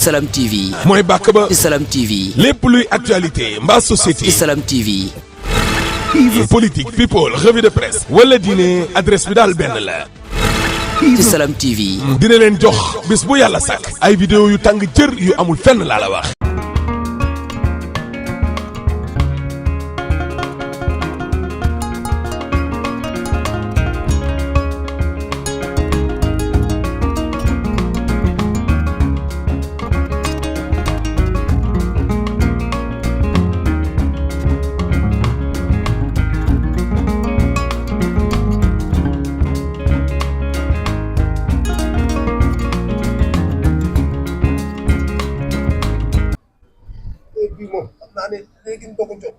Salam TV. mooy bàkk ba. ci Salam TV. lépp luy actualité mbaa société. ci Salam TV. politique people revue de presse. wala diine adresse bi daal benn la. ci Salam TV. dina leen jox bis bu yàlla sàkk. ay vidéo yu tàng jër yu amul fenn laa la wax. naa ne léegi ndogu jot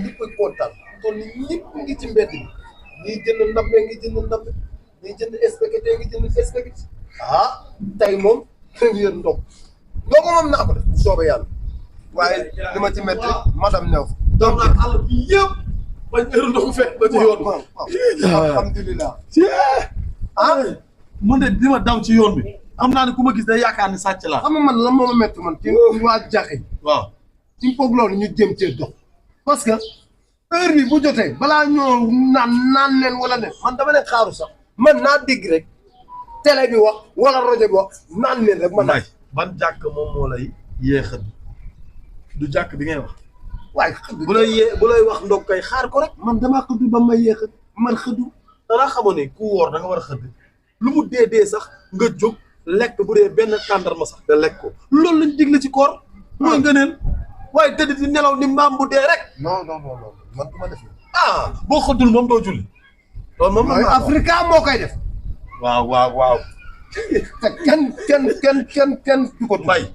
ñëpp a kontaan kon ñëpp ngi ci mbedd mi ñii jënd ndambe ngi jënd ndambe ñii jënd spaghetti ngi jënd spaghetti tey moom première ndog ndogu moom naa ko def bu soobee yàlla waaye li ma ci métti madame Neuf donc àll bi yëpp bañ heure ndogu fekk ba ci yoon alhamdulilah man de li ma daw ci yoon bi xam naa ne ku ma gis day yaakaar ni sàcc laa xam nga man lan moo ma métti man ci waa jaxe waaw il faut que loolu ñu jëm cee dox parce que heure bi bu jotee balaa ñoo naan leen wala ne man dama leen xaaru sax man naa dégg rek télé bi wax wala rajo bi wax naan leen rek man Mbaye ban jàkk moom moo lay yéexal du jàkk bi ngay wax waaye bu lay wax ndog kay xaar ko rek man damaa xëddu ba may yéexal man xëddu danaa xamoon ne ku wóor da nga war a xëdd lu mu dee sax nga jóg lekk bu dee benn tàndarma sax nga lekk ko loolu lañ digle ci koor mooy ngëneel waaye tëdd di nelaw ni mbaam bu dee rek. non man du ma def boo xëddul moom doo julli. loolu moom mooy Africa moo koy def. waaw. te kenn du ko. Mbaye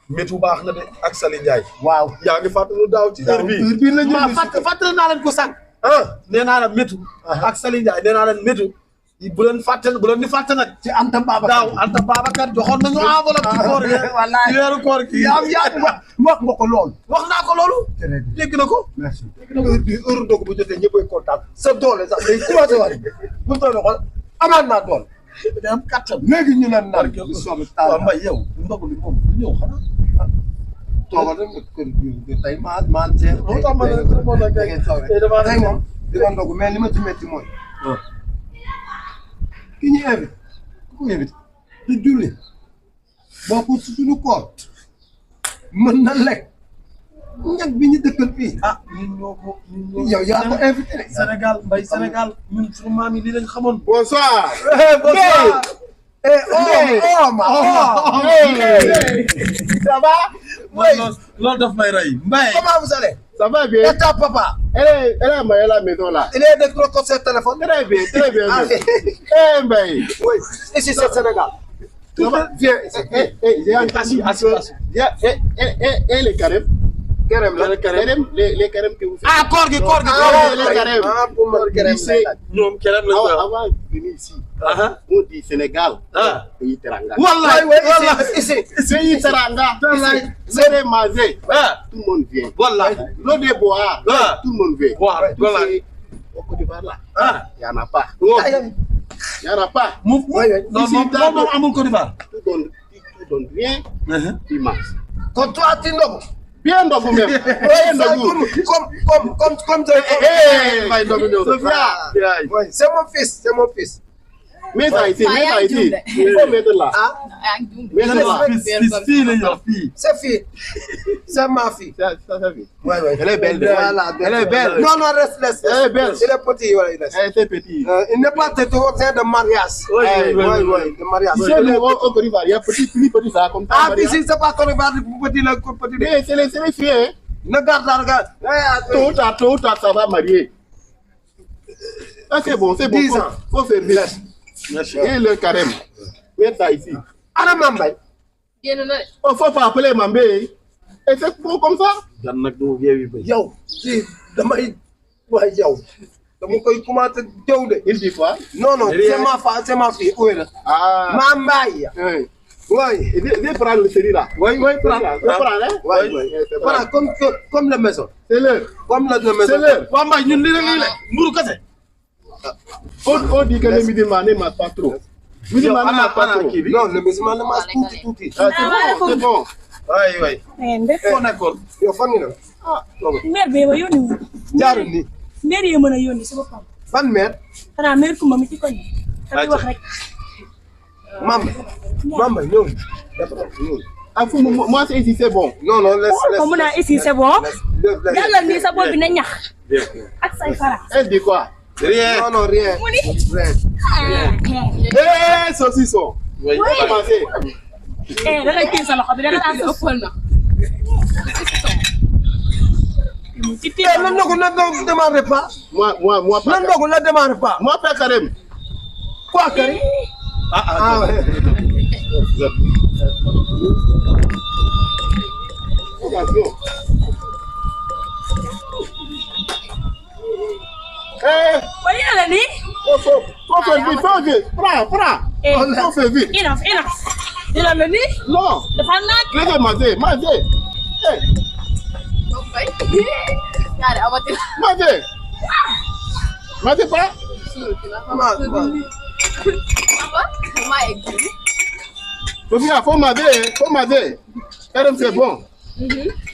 métu baax na de ak Sali Ndiaye. waaw yaa ngi fàttali daaw ci heure bii la ñu. fàttali naa leen ko sànq. nee naa la métu. ak Sali Ndiaye nee naa leen métu. bu leen ni fàtte nag. ci Anta Babacar daaw Anta Babacar joxoon nañu enveloppe ci koor gi. wallaay weeru koor gi. yaa wax nga ko loolu. wax naa ko loolu. dégg na ko. merci dégg na ko heure ndogu bu jotee ñëppay kontaan sa doole sax day commencé waat bu doole xool amaat naa doole. day am kattan. léegi ñu ne naan bu soobee taal waaw Mbaye yow ndogu li moom du ñëw xanaa. toogal rek nga kër gi tey maa jeex. moo tax ma ne tey moom dina ndogu mais li ma ci métti mooy. ki ñu invité ku ko invité te julli boo ko suñu koor mën na lekk ñag bi ñu dëkkal fii ñun ñoo ko yow yaa ko invité rek Sénégal Mbaye Sénégal ñun suñu maam yi lii lañ xamoon. bonsoir. bonsoir. Ça va? loolu daf may rey. Mbaye Comment vous allez? Ça va bien. Et ta papa? Elle est à la maison là. Il est de croquer sur téléphone? Très bien, très bien. Eh Mbaye. Oui, ici c'est Sénégal. Viens, j'ai entendu. Viens, et les carèmes. Carême là. Les carèmes que vous faites. koor gi les carèmes. Pour moi, carême. ñoom kerem lañ ko Avant de venir ici, on dit Sénégal. Pays Teranga. wallaay Ici. Pays Teranga. C'est des mazés. Tout le monde vient. wallaay L'eau de bois. Tout le monde vient. wallaay Au Côte d'Ivoire là, il n'y en a pas. Ayam. Il n'y en a pas. moom amul Côte d'Ivoire. Tu donnes rien, tu manges. Quand toi tu ndogu. Bien ndogu même. Bien ndogu. Comme Mbaye ndogu ñëw. Oui, c'est mon fils. Mets ça ici, mets ça ici. Il faut mettre là. Mets ça là. fii la ñu wax fii. C'est fille. C'est ma fille. Ça fait. Oui. Elle est belle. Voilà. Elle est belle. Non, laisse. Elle est belle. Il est petit, voilà, il laisse. Elle est petit. Il n'est pas tête de mariage. Oui, de mariage. Tu sais, au Côte d'Ivoire, il y a petit, ça, comme ça. Ah, puis si c'est pas Côte d'Ivoire, petit. Mais c'est les filles, hein. Regarde. Tôt ou tard, ça va marier. Ah, c'est bon. 10 ans. Faut faire vite. Et le carême. Mets ça ici. Ana Mambay. Il faut pas appeler Mambé. Et c'est bon comme ça. gan nag du yeewi bay. Yow, si damay wax yow. Dama koy commencer jëw de. Il dit quoi? Non, c'est ma fille. Où est là? Mambay. Oui. Viens prendre le série là. Oui, prends. Oui. Voilà, comme la maison. C'est l'heure. Comme la maison. C'est l'heure. waa Mbaye ñun lii la mburu kese. On dit que les musulmans ne mangent pas trop. musulman ne mange pas trop. Non, le musulman ne mange tuuti. Ah, c'est bon. waay foo nekkoon yow fan nga ne maire bee ma yónni wu. jaarul ni maire yi mën a yónni si boppam. ban maire xanaa maire Kumba mi ci koñ bi. xam wax rek. Mamba ñëw. Ah, moi c'est ici c'est bon. Non non laisse ko mën a ici c'est bon. yàlla nii sa bopp bi na ñax. ak say fara. Elle dit quoi? rien non non rien mu ni. Eh, saucisson. oui Commencez. da ngay téye sa loxo bi da nga daan ëppal na. ci téye nan ndogu na démarre pas Moi pas. nan ndogu na démarre pas Moi pas carême. quoi Karim ah ouais Attention. Eh, ba yàlla nii. on fait vite. Prends. On fait vite. enough. dina la nii. Non. dafa naaj. Laissez manger. Eh, manger pas. Sophia, faut manger. Carême c'est bon.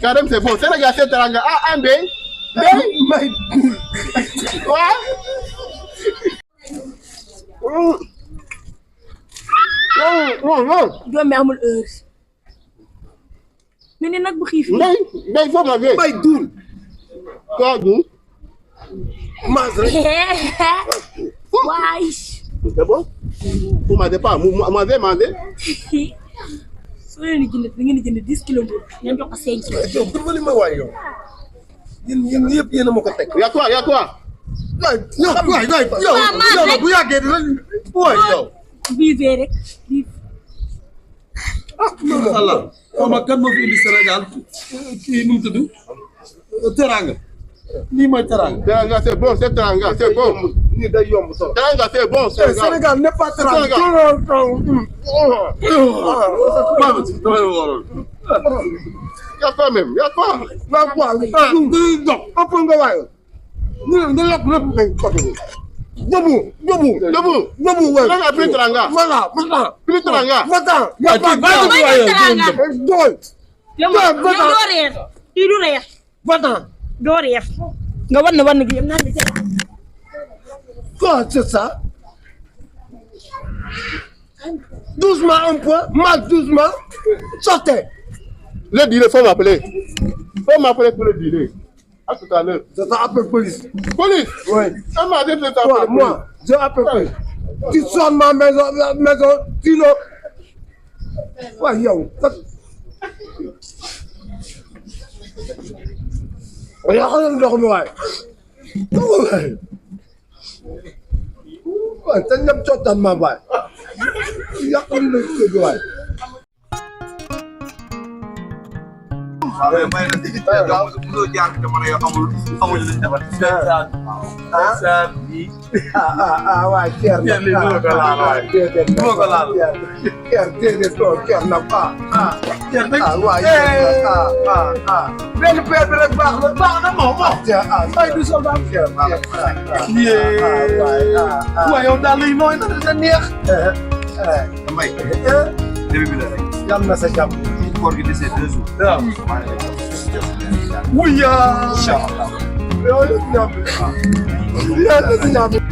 Carême c'est bon. Sénégal c'est teranga. Ah, un bé. may Quoi? Non. doom bi amul heure. ñu ne nag bu xiif. Ndey faut manger. may duul Quoi, nous? mange rek waay. C'est bon? Vous manger pas. Manger. soo leen di jënd da ngeen di jënd 10 kilos mburu ngeen jox ko 5 kilos. yow dimbali ma waay yow yéen yëpp yéen a ma ko teg Y'a quoi? yow bu yàggee dina waay yow vivre rek. Allah xaw ma kan moo fi indi Sénégal kii nu mu tudd teranga lii mooy teranga Teranga c'est bon, c'est teranga, c'est bon. nii day yomb trop Teranga c'est bon, Sénégal. Sénégal n'est pas Sénégal. Y'a quoi même? Y'a quoi? ëpp nga waaye ñu nga lekk lépp nañ côté bi Debout ouais Teranga plus teranga. voilà Plus teranga. y a pas dool yow doo reer. kii du reer. doo reer. nga wan gi yëpp naan bi ca quoi c'est ça doucement un peu mal doucement sortez Le dîner, faut m'appeler. Pour le dîner. À tout à l'heure. je t'appelle police Police? oui Elle m'a dit de toi t'appeler. moi je appelle police tu sonnes ma maison sinon waaye yow yàqal ndox mi waaye waaye te ñëpp cottan ma baay yàqal ndox mi waaye waaye Thier nag waaye benn peer bi rek baax na moom ay du soldat waaye yow daal lay nooy na da neex may début bi la rek yal na sa jàmm koor gi desee 2 jours waaw wuya inchallah yow ñam yàlla sa jàmm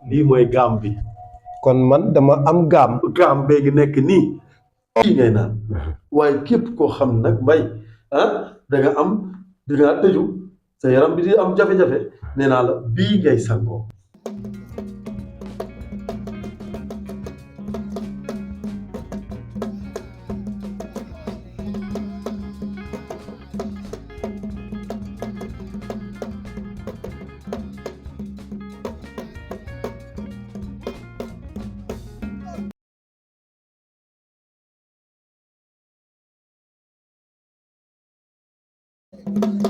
lii mooy gaam bi kon man dama am gaam bee ngi nekk nii lii ngay naan waaye képp koo xam nag mbay da nga tëju sa yaram bi di am jafe-jafe nee naa la bii ngay sangoo Thank you.